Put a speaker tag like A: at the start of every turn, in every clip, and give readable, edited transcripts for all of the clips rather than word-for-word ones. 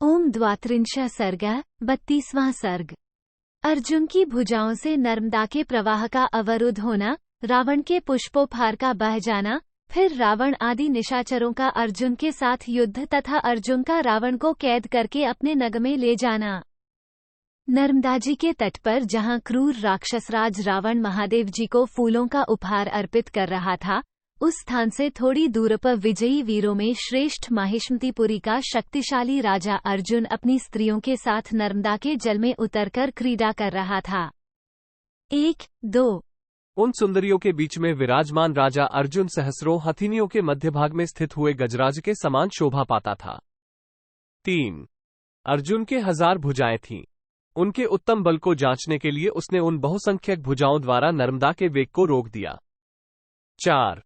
A: ओम द्वात्रिंशः सर्गः 32वां सर्ग। अर्जुन की भुजाओं से नर्मदा के प्रवाह का अवरुद्ध होना, रावण के पुष्पोपहार का बह जाना, फिर रावण आदि निशाचरों का अर्जुन के साथ युद्ध तथा अर्जुन का रावण को कैद करके अपने नग में ले जाना। नर्मदा जी के तट पर जहां क्रूर राक्षसराज रावण महादेव जी को फूलों का उपहार अर्पित कर रहा था, उस स्थान से थोड़ी दूर पर विजयी वीरों में श्रेष्ठ माहिष्मतिपुरी का शक्तिशाली राजा अर्जुन अपनी स्त्रियों के साथ नर्मदा के जल में उतरकर क्रीड़ा कर रहा था। 1-2
B: उन सुंदरियों के बीच में विराजमान राजा अर्जुन सहस्रों हथिनियों के मध्य भाग में स्थित हुए गजराज के समान शोभा पाता था। 3 अर्जुन के 1000 भुजाएं थीं। उनके उत्तम बल को जांचने के लिए उसने उन बहुसंख्यक भुजाओं द्वारा नर्मदा के वेग को रोक दिया। 4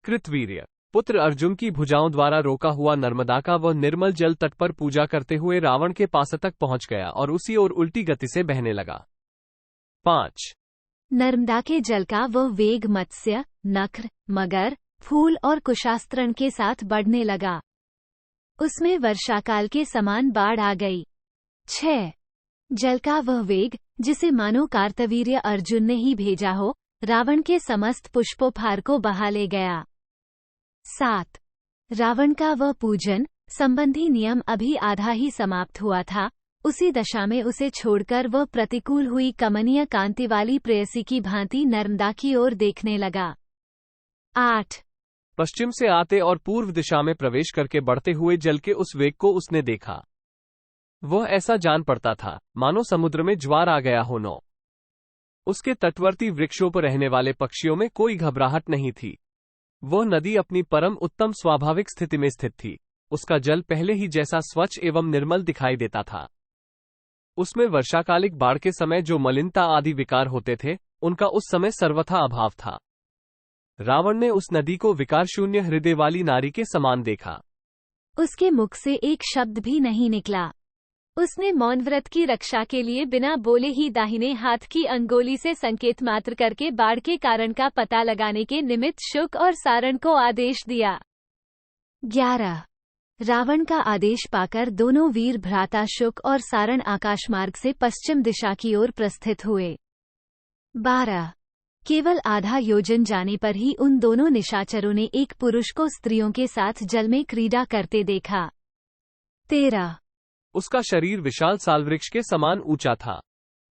B: कृतवीर्य पुत्र अर्जुन की भुजाओं द्वारा रोका हुआ नर्मदा का वह निर्मल जल तट पर पूजा करते हुए रावण के पास तक पहुंच गया और उसी ओर उल्टी गति से बहने लगा। 5
A: नर्मदा के जल का वह वेग मत्स्य, नक्र, मगर, फूल और कुशास्त्रण के साथ बढ़ने लगा। उसमें वर्षाकाल के समान बाढ़ आ गई। 6 जल का वह वेग, जिसे मानो कार्तवीर्य अर्जुन ने ही भेजा हो, रावण के समस्त पुष्पोपहार को बहा ले गया। 7 रावण का वह पूजन संबंधी नियम अभी आधा ही समाप्त हुआ था, उसी दशा में उसे छोड़कर वह प्रतिकूल हुई कमनीय कांति वाली प्रेयसी की भांति नर्मदा की ओर देखने लगा। 8
B: पश्चिम से आते और पूर्व दिशा में प्रवेश करके बढ़ते हुए जल के उस वेग को उसने देखा। वह ऐसा जान पड़ता था मानो समुद्र में ज्वार आ गया हो। 9 उसके तटवर्ती वृक्षों पर रहने वाले पक्षियों में कोई घबराहट नहीं थी। वह नदी अपनी परम उत्तम स्वाभाविक स्थिति में स्थित थी। उसका जल पहले ही जैसा स्वच्छ एवं निर्मल दिखाई देता था। उसमें वर्षाकालिक बाढ़ के समय जो मलिनता आदि विकार होते थे, उनका उस समय सर्वथा अभाव था। रावण ने उस नदी को विकार शून्य हृदय वाली नारी के समान देखा।
A: उसके मुख से एक शब्द भी नहीं निकला। उसने मौन व्रत की रक्षा के लिए बिना बोले ही दाहिने हाथ की अंगुली से संकेत मात्र करके बाढ़ के कारण का पता लगाने के निमित्त शुक और सारण को आदेश दिया। 11 रावण का आदेश पाकर दोनों वीर भ्राता शुक और सारण आकाशमार्ग से पश्चिम दिशा की ओर प्रस्थित हुए। 12 केवल आधा योजन जाने पर ही उन दोनों निशाचरों ने एक पुरुष को स्त्रियों के साथ जल में क्रीड़ा करते देखा। 13
B: उसका शरीर विशाल सालवृक्ष के समान ऊंचा था।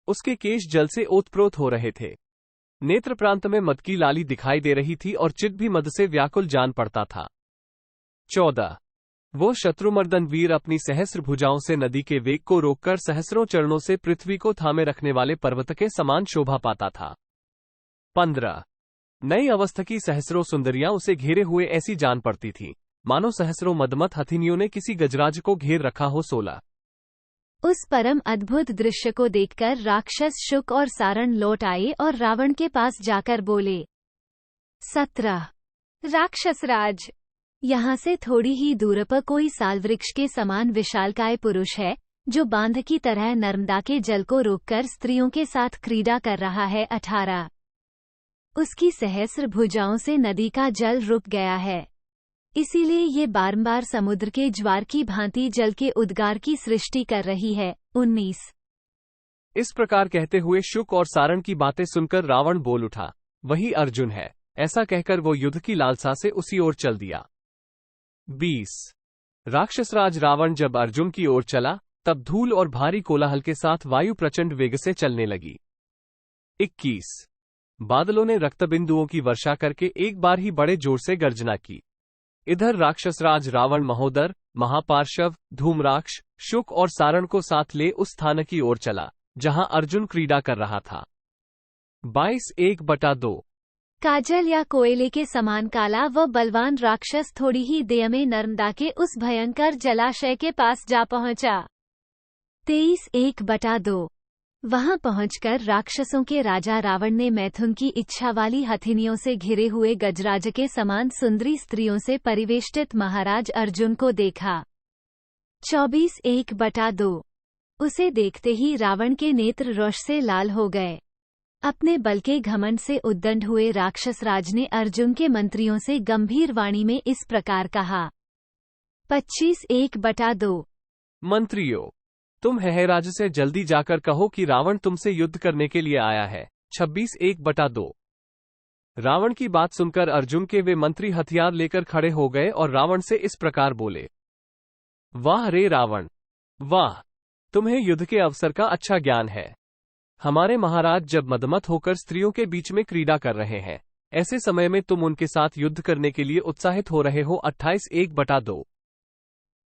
B: उसके केश जल से ओतप्रोत हो रहे थे। नेत्र प्रांत में मद की लाली दिखाई दे रही थी और चित्त भी मद से व्याकुल जान पड़ता था। 14 वो शत्रुमर्दन वीर अपनी सहस्र भुजाओं से नदी के वेग को रोककर सहस्रों चरणों से पृथ्वी को थामे रखने वाले पर्वत के समान शोभा पाता था। 15 नई अवस्था की सहस्रों सुंदरियां उसे घेरे हुए ऐसी जान पड़ती थीं, मानो सहस्रों मदमत हथिनियों ने किसी गजराज को घेर रखा हो। 16
A: उस परम अद्भुत दृश्य को देखकर राक्षस शुक और सारण लौट आए और रावण के पास जाकर बोले। 17 राक्षसराज, यहाँ से थोड़ी ही दूर पर कोई सालवृक्ष के समान विशालकाय पुरुष है, जो बांध की तरह नर्मदा के जल को रोककर स्त्रियों के साथ क्रीड़ा कर रहा है। 18 उसकी सहस्र भुजाओं से नदी का जल रुक गया है, इसीलिए ये बारंबार समुद्र के ज्वार की भांति जल के उद्गार की सृष्टि कर रही है। 19
B: इस प्रकार कहते हुए शुक और सारण की बातें सुनकर रावण बोल उठा, वही अर्जुन है। ऐसा कहकर वो युद्ध की लालसा से उसी ओर चल दिया। 20 राक्षसराज रावण जब अर्जुन की ओर चला, तब धूल और भारी कोलाहल के साथ वायु प्रचंड वेग से चलने लगी। 21 बादलों ने रक्तबिंदुओं की वर्षा करके एक बार ही बड़े जोर से गर्जना की। इधर राक्षसराज रावण महोदर, महापार्शव, धूम्राक्ष, शुक और सारण को साथ ले उस स्थान की ओर चला जहां अर्जुन क्रीड़ा कर रहा था। 22:1/2
A: काजल या कोयले के समान काला व बलवान राक्षस थोड़ी ही देर में नर्मदा के उस भयंकर जलाशय के पास जा पहुंचा। 23:1/2 वहां पहुंचकर राक्षसों के राजा रावण ने मैथुन की इच्छा वाली हथिनियों से घिरे हुए गजराज के समान सुंदरी स्त्रियों से परिवेष्टित महाराज अर्जुन को देखा। 24:1/2 उसे देखते ही रावण के नेत्र रोष से लाल हो गए। अपने बल के घमंड से उद्दंड हुए राक्षसराज ने अर्जुन के मंत्रियों से गंभीर वाणी में इस प्रकार कहा। 25:1/2
B: मंत्रियों, तुम हेहराज से जल्दी जाकर कहो कि रावण तुमसे युद्ध करने के लिए आया है। 26:1/2। रावण की बात सुनकर अर्जुन के वे मंत्री हथियार लेकर खड़े हो गए और रावण से इस प्रकार बोले। वाह रे रावण, वाह, तुम्हें युद्ध के अवसर का अच्छा ज्ञान है। हमारे महाराज जब मदमत होकर स्त्रियों के बीच में क्रीड़ा कर रहे हैं, ऐसे समय में तुम उनके साथ युद्ध करने के लिए उत्साहित हो रहे हो। 28:1/2।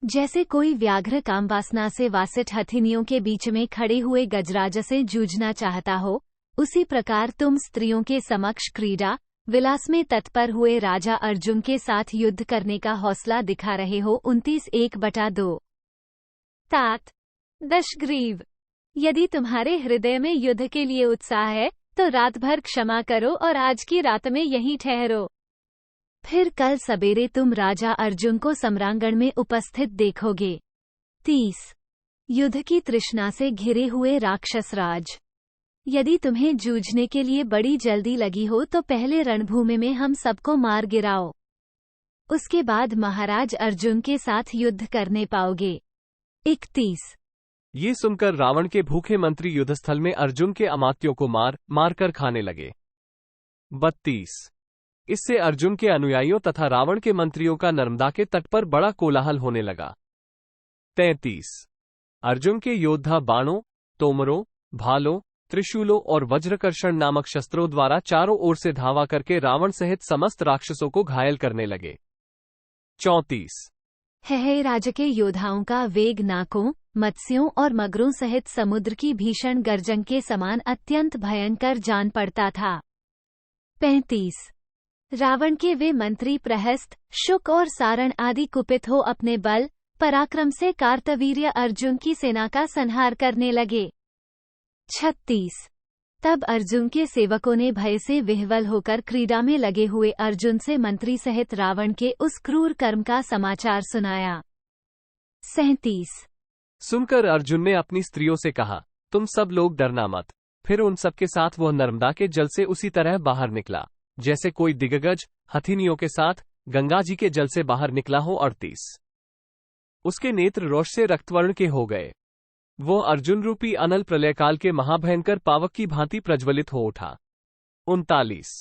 A: जैसे कोई व्याघ्र कामवासना से वासित हथिनियों के बीच में खड़े हुए गजराज से जूझना चाहता हो, उसी प्रकार तुम स्त्रियों के समक्ष क्रीड़ा विलास में तत्पर हुए राजा अर्जुन के साथ युद्ध करने का हौसला दिखा रहे हो। 29:1/2। तात दशग्रीव, यदि तुम्हारे हृदय में युद्ध के लिए उत्साह है तो रात भर क्षमा करो और आज की रात में यहीं ठहरो। फिर कल सवेरे तुम राजा अर्जुन को सम्रांगण में उपस्थित देखोगे। 30। युद्ध की तृष्णा से घिरे हुए राक्षसराज, यदि तुम्हें जूझने के लिए बड़ी जल्दी लगी हो तो पहले रणभूमि में हम सबको मार गिराओ, उसके बाद महाराज अर्जुन के साथ युद्ध करने पाओगे। 31।
B: ये सुनकर रावण के भूखे मंत्री युद्धस्थल में अर्जुन के अमात्यों को मार कर खाने लगे। 32। इससे अर्जुन के अनुयायियों तथा रावण के मंत्रियों का नर्मदा के तट पर बड़ा कोलाहल होने लगा। 33। अर्जुन के योद्धा बाणों, तोमरों, भालों, त्रिशूलों और वज्रकर्षण नामक शस्त्रों द्वारा चारों ओर से धावा करके रावण सहित समस्त राक्षसों को घायल करने लगे। 34।
A: हेहराज के योद्धाओं का वेग नाकों, मत्स्यों और मगरों सहित समुद्र की भीषण गर्जन के समान अत्यंत भयंकर जान पड़ता था। 35। रावण के वे मंत्री प्रहस्त, शुक और सारण आदि कुपित हो अपने बल पराक्रम से कार्तवीर्य अर्जुन की सेना का संहार करने लगे। 36। तब अर्जुन के सेवकों ने भय से विह्वल होकर क्रीड़ा में लगे हुए अर्जुन से मंत्री सहित रावण के उस क्रूर कर्म का समाचार सुनाया। 37।
B: सुनकर अर्जुन ने अपनी स्त्रियों से कहा, तुम सब लोग डरना मत। फिर उन सबके साथ वह नर्मदा के जल से उसी तरह बाहर निकला जैसे कोई दिग्गज हथिनियों के साथ गंगा जी के जल से बाहर निकला हो। 38। उसके नेत्र रोष से रक्तवर्ण के हो गए। वो अर्जुन रूपी अनल प्रलयकाल के महाभयंकर पावक की भांति प्रज्वलित हो उठा। 39।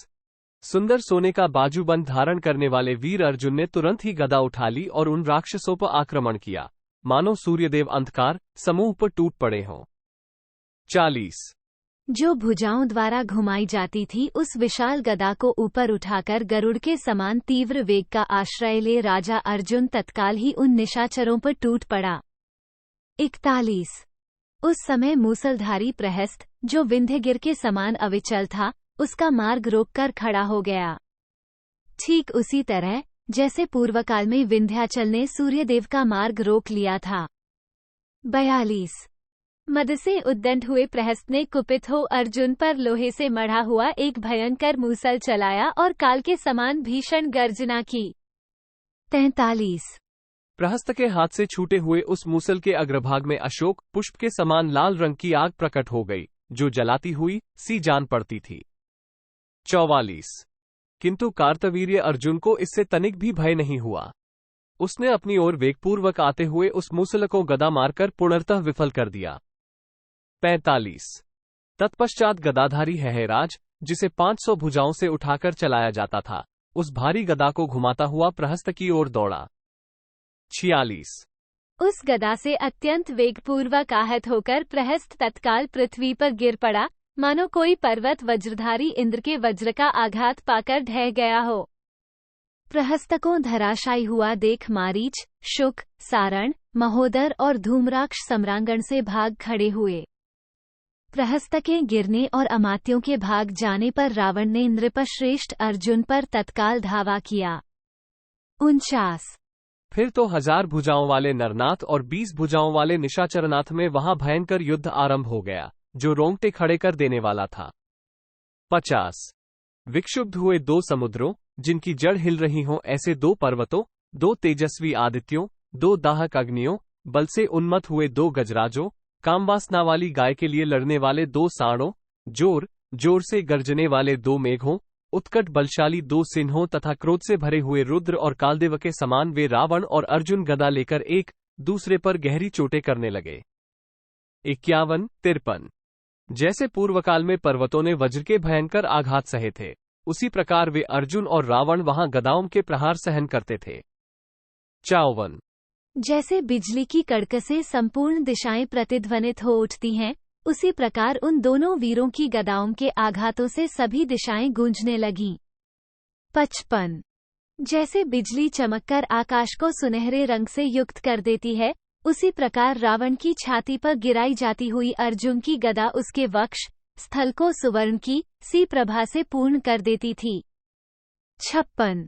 B: सुंदर सोने का बाजूबंद धारण करने वाले वीर अर्जुन ने तुरंत ही गदा उठा ली और उन राक्षसों पर आक्रमण किया, मानो सूर्यदेव अंधकार समूह पर टूट पड़े हों। 40।
A: जो भुजाओं द्वारा घुमाई जाती थी उस विशाल गदा को ऊपर उठाकर गरुड़ के समान तीव्र वेग का आश्रय ले राजा अर्जुन तत्काल ही उन निशाचरों पर टूट पड़ा। 41। उस समय मूसलधारी प्रहस्त, जो विंध्यगिर के समान अविचल था, उसका मार्ग रोककर खड़ा हो गया, ठीक उसी तरह जैसे पूर्वकाल में विंध्याचल ने सूर्यदेव का मार्ग रोक लिया था। 42। मद से उद्दंड हुए प्रहस्त ने कुपित हो अर्जुन पर लोहे से मढ़ा हुआ एक भयंकर मूसल चलाया और काल के समान भीषण गर्जना की। 43।
B: प्रहस्त के हाथ से छूटे हुए उस मूसल के अग्रभाग में अशोक पुष्प के समान लाल रंग की आग प्रकट हो गई, जो जलाती हुई सी जान पड़ती थी। 44। किंतु कार्तवीर्य अर्जुन को इससे तनिक भी भय नहीं हुआ। उसने अपनी ओर वेगपूर्वक आते हुए उस मूसल को गदा मारकर पूर्णतः विफल कर दिया। 45। तत्पश्चात गदाधारी हेहराज, जिसे 500 भुजाओं से उठाकर चलाया जाता था, उस भारी गदा को घुमाता हुआ प्रहस्त की ओर दौड़ा। 46।
A: उस गदा से अत्यंत वेगपूर्वक आहत होकर प्रहस्त तत्काल पृथ्वी पर गिर पड़ा, मानो कोई पर्वत वज्रधारी इंद्र के वज्र का आघात पाकर ढह गया हो। प्रहस्त को धराशायी हुआ देख मारीच, शुक, सारण, महोदर और धूम्राक्ष सम्रांगण से भाग खड़े हुए। प्रहस्त के गिरने और अमात्यों के भाग जाने पर रावण ने नृपश्रेष्ठ अर्जुन पर तत्काल धावा किया। 49।
B: फिर तो 1000 भुजाओं वाले नरनाथ और 20 भुजाओं वाले निशाचरनाथ में वहां भयंकर युद्ध आरंभ हो गया, जो रोंगटे खड़े कर देने वाला था। 50। विक्षुब्ध हुए 2 समुद्रों, जिनकी जड़ हिल रही हो, ऐसे 2 पर्वतों, 2 तेजस्वी आदित्यों, 2 दाहक अग्नियों, बल से उन्मत्त हुए 2 गजराजों, कामवासना वाली गाय के लिए लड़ने वाले 2 सांडों, जोर जोर से गर्जने वाले 2 मेघों, उत्कट बलशाली 2 सिंहों तथा क्रोध से भरे हुए रुद्र और कालदेव के समान वे रावण और अर्जुन गदा लेकर एक दूसरे पर गहरी चोटें करने लगे। 51-53। जैसे पूर्वकाल में पर्वतों ने वज्र के भयंकर आघात सहे थे, उसी प्रकार वे अर्जुन और रावण वहां गदाओं के प्रहार सहन करते थे। 54।
A: जैसे बिजली की कड़कसें संपूर्ण दिशाएं प्रतिध्वनित हो उठती हैं, उसी प्रकार उन दोनों वीरों की गदाओं के आघातों से सभी दिशाएं गूंजने लगीं। 55। जैसे बिजली चमककर आकाश को सुनहरे रंग से युक्त कर देती है, उसी प्रकार रावण की छाती पर गिराई जाती हुई अर्जुन की गदा उसके वक्ष स्थल को सुवर्ण की सी प्रभा से पूर्ण कर देती थी। 56।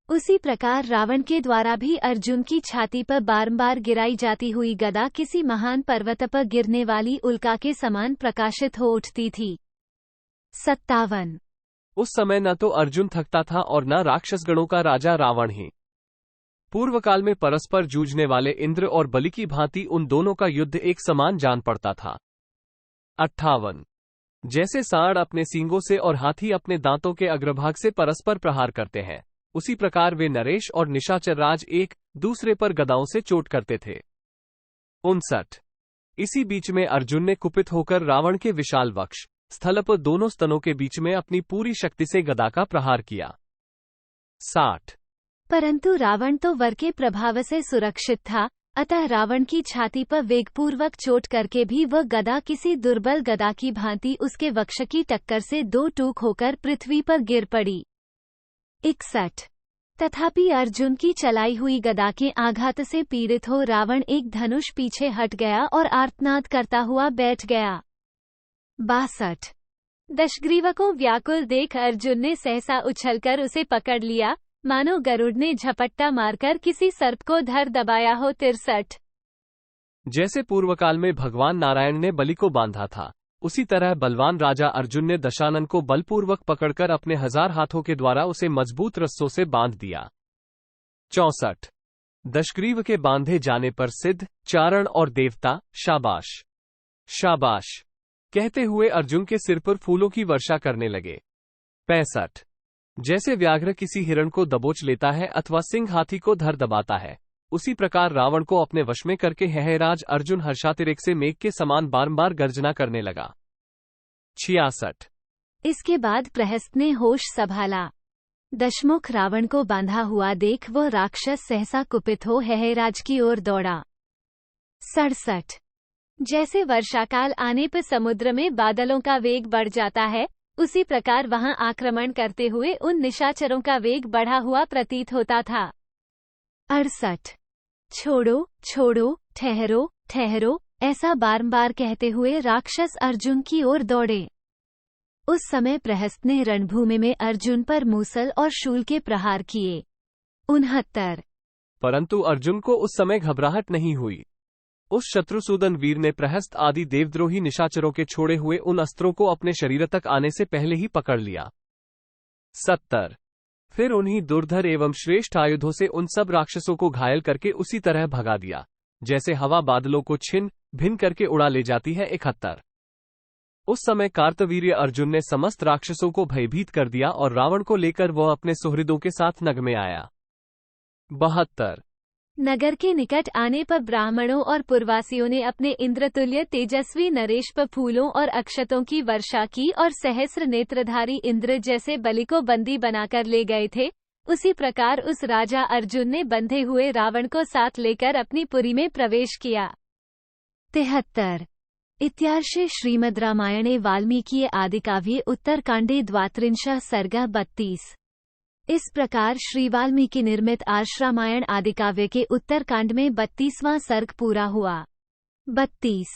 A: उसी प्रकार रावण के द्वारा भी अर्जुन की छाती पर बारंबार गिराई जाती हुई गदा किसी महान पर्वत पर गिरने वाली उल्का के समान प्रकाशित हो उठती थी। 57।
B: उस समय न तो अर्जुन थकता था और न राक्षसगणों का राजा रावण ही। पूर्वकाल में परस्पर जूझने वाले इंद्र और बलि की भांति उन दोनों का युद्ध एक समान जान पड़ता था। 58। जैसे सांड अपने सींगों से और हाथी अपने दांतों के अग्रभाग से परस्पर प्रहार करते हैं, उसी प्रकार वे नरेश और निशाचर राज एक दूसरे पर गदाओं से चोट करते थे। 59। इसी बीच में अर्जुन ने कुपित होकर रावण के विशाल वक्ष स्थल पर दोनों स्तनों के बीच में अपनी पूरी शक्ति से गदा का प्रहार किया। 60।
A: परंतु रावण तो वर के प्रभाव से सुरक्षित था, अतः रावण की छाती पर वेगपूर्वक चोट करके भी वह गदा किसी दुर्बल गदा की भांति उसके वक्ष की टक्कर से दो टूक होकर पृथ्वी पर गिर पड़ी। 61। तथापि अर्जुन की चलाई हुई गदा के आघात से पीड़ित हो रावण एक धनुष पीछे हट गया और आर्तनाद करता हुआ बैठ गया। 62। दशग्रीव को व्याकुल देख अर्जुन ने सहसा उछलकर उसे पकड़ लिया, मानो गरुड़ ने झपट्टा मारकर किसी सर्प को धर दबाया हो। 63।
B: जैसे पूर्वकाल में भगवान नारायण ने बलि को बांधा था, उसी तरह बलवान राजा अर्जुन ने दशानन को बलपूर्वक पकड़कर अपने 1000 हाथों के द्वारा उसे मजबूत रस्सों से बांध दिया। 64। दशग्रीव के बांधे जाने पर सिद्ध, चारण और देवता शाबाश शाबाश कहते हुए अर्जुन के सिर पर फूलों की वर्षा करने लगे। 65। जैसे व्याघ्र किसी हिरण को दबोच लेता है अथवा सिंह हाथी को धर दबाता है, उसी प्रकार रावण को अपने वश में करके हेहराज अर्जुन हर्षातिरेक से मेघ के समान बारंबार गर्जना करने लगा। 66।
A: इसके बाद प्रहस्त ने होश संभाला। दशमुख रावण को बांधा हुआ देख वह राक्षस सहसा कुपित हो हेहराज की ओर दौड़ा। 67। जैसे वर्षाकाल आने पर समुद्र में बादलों का वेग बढ़ जाता है, उसी प्रकार वहां आक्रमण करते हुए उन निशाचरों का वेग बढ़ा हुआ प्रतीत होता था। 68। छोड़ो छोड़ो, ठहरो ठहरो, ऐसा बारंबार कहते हुए राक्षस अर्जुन की ओर दौड़े। उस समय प्रहस्त ने रणभूमि में अर्जुन पर मूसल और शूल के प्रहार किए। 69।
B: परंतु अर्जुन को उस समय घबराहट नहीं हुई। उस शत्रुसूदन वीर ने प्रहस्त आदि देवद्रोही निशाचरों के छोड़े हुए उन अस्त्रों को अपने शरीर तक आने से पहले ही पकड़ लिया। 70। फिर उन्हीं दुर्धर एवं श्रेष्ठ आयुधों से उन सब राक्षसों को घायल करके उसी तरह भगा दिया, जैसे हवा बादलों को छिन्न भिन्न करके उड़ा ले जाती है। 71। उस समय कार्तवीर्य अर्जुन ने समस्त राक्षसों को भयभीत कर दिया और रावण को लेकर वह अपने सुहृदों के साथ नग में आया। 72।
A: नगर के निकट आने पर ब्राह्मणों और पुरवासियों ने अपने इंद्रतुल्य तेजस्वी नरेश पर फूलों और अक्षतों की वर्षा की और सहस्र नेत्रधारी इंद्र जैसे बलि को बंदी बनाकर ले गए थे, उसी प्रकार उस राजा अर्जुन ने बंधे हुए रावण को साथ लेकर अपनी पुरी में प्रवेश किया। 73। इत्यार्षे श्रीमद् रामायणे वाल्मीकि आदिकाव्ये उत्तरकांडे द्वात्रिंशः सर्गः 32। इस प्रकार श्री वाल्मीकि निर्मित आर्ष रामायण आदिकाव्य के उत्तरकांड में 32वां सर्ग पूरा हुआ। 32।